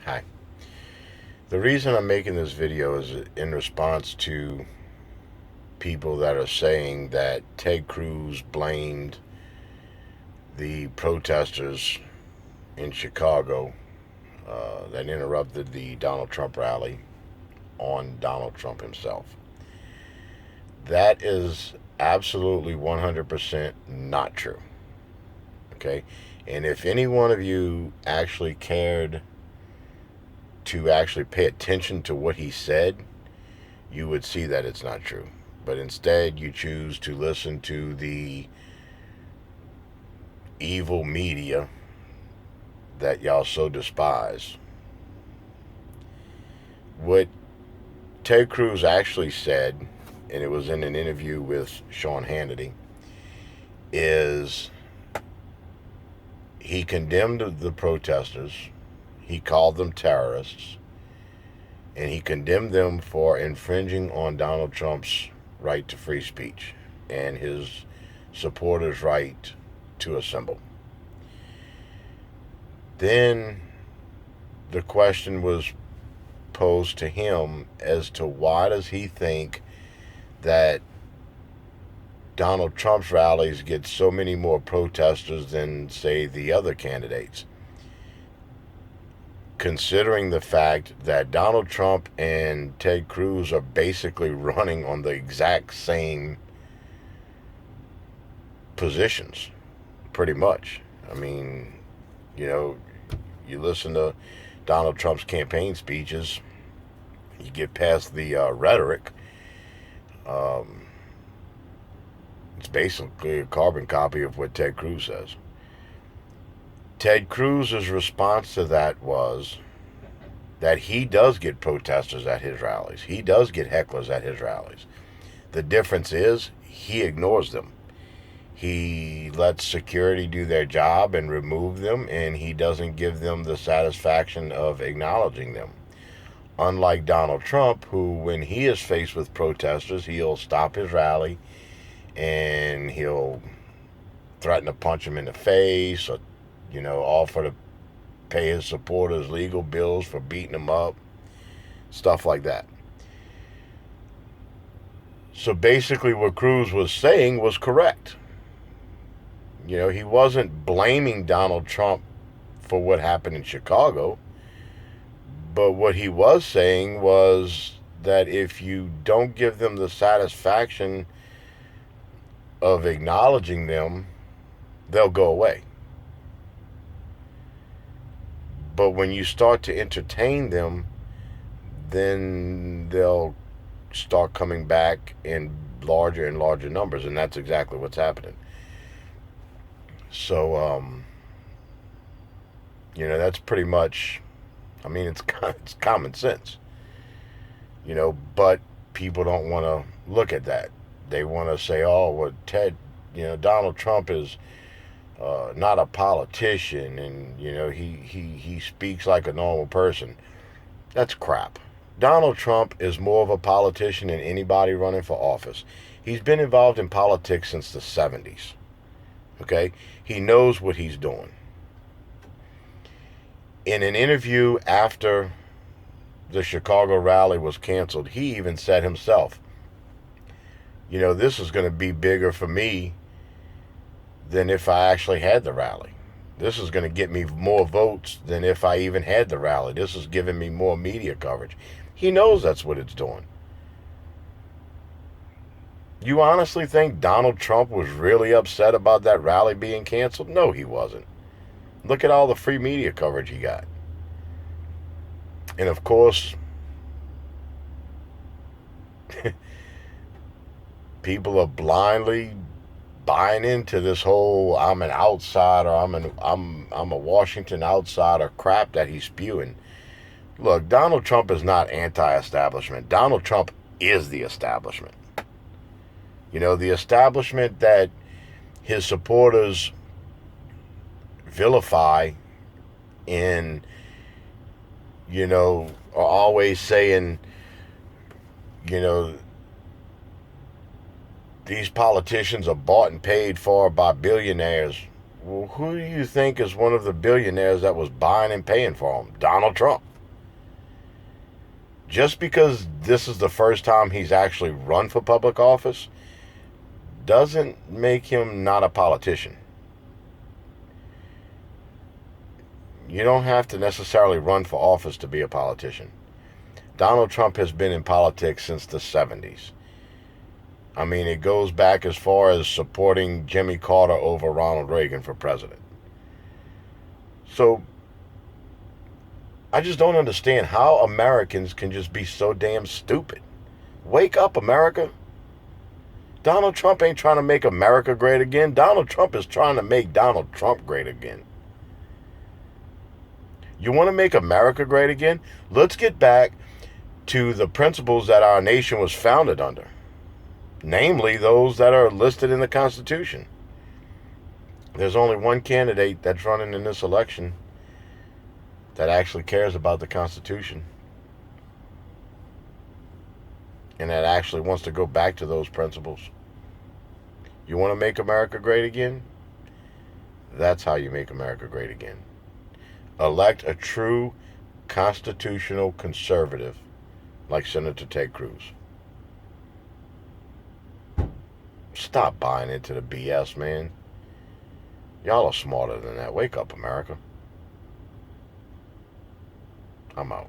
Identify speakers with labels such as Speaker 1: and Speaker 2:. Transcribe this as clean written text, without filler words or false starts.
Speaker 1: Hi. The reason I'm making this video is in response to people that are saying that Ted Cruz blamed the protesters in Chicago that interrupted the Donald Trump rally on Donald Trump himself. That is absolutely 100% not true. Okay? And if any one of you actually cared to actually pay attention to what he said, you would see that it's not true. But instead, you choose to listen to the evil media that y'all so despise. What Ted Cruz actually said, and it was in an interview with Sean Hannity, is he condemned the protesters, he called them terrorists, and he condemned them for infringing on Donald Trump's right to free speech and his supporters' right to assemble. Then the question was posed to him as to why does he think that Donald Trump's rallies get so many more protesters than, say, the other candidates, considering the fact that Donald Trump and Ted Cruz are basically running on the exact same positions, pretty much. I mean, you listen to Donald Trump's campaign speeches, you get past the rhetoric. It's basically a carbon copy of what Ted Cruz says. Ted Cruz's response to that was that he does get protesters at his rallies. He does get hecklers at his rallies. The difference is he ignores them. He lets security do their job and remove them, and he doesn't give them the satisfaction of acknowledging them. Unlike Donald Trump, who, when he is faced with protesters, he'll stop his rally and he'll threaten to punch him in the face, or offer to pay his supporters legal bills for beating them up, stuff like that. So basically what Cruz was saying was correct. He wasn't blaming Donald Trump for what happened in Chicago, but what he was saying was that if you don't give them the satisfaction of acknowledging them, they'll go away. But when you start to entertain them, then they'll start coming back in larger and larger numbers, and that's exactly what's happening. So, that's pretty much, it's common sense, but people don't want to look at that. They want to say, oh, well, Donald Trump is not a politician, and, he speaks like a normal person. That's crap. Donald Trump is more of a politician than anybody running for office. He's been involved in politics since the 70s. Okay? He knows what he's doing. In an interview after the Chicago rally was canceled, he even said himself, this is going to be bigger for me than if I actually had the rally. This is going to get me more votes than if I even had the rally. This is giving me more media coverage. He knows that's what it's doing. You honestly think Donald Trump was really upset about that rally being canceled? No, he wasn't. Look at all the free media coverage he got. And of course, people are blindly buying into this whole I'm an outsider, I'm a Washington outsider crap that he's spewing. Look, Donald Trump is not anti-establishment. Donald Trump is the establishment. The establishment that his supporters vilify and, are always saying, these politicians are bought and paid for by billionaires. Well, who do you think is one of the billionaires that was buying and paying for them? Donald Trump. Just because this is the first time he's actually run for public office doesn't make him not a politician. You don't have to necessarily run for office to be a politician. Donald Trump has been in politics since the 70s. I mean, it goes back as far as supporting Jimmy Carter over Ronald Reagan for president. So, I just don't understand how Americans can just be so damn stupid. Wake up, America. Donald Trump ain't trying to make America great again. Donald Trump is trying to make Donald Trump great again. You want to make America great again? Let's get back to the principles that our nation was founded under. Namely, those that are listed in the Constitution. There's only one candidate that's running in this election that actually cares about the Constitution and that actually wants to go back to those principles. You want to make America great again? That's how you make America great again. Elect a true constitutional conservative like Senator Ted Cruz. Stop buying into the BS, man. Y'all are smarter than that. Wake up, America. I'm out.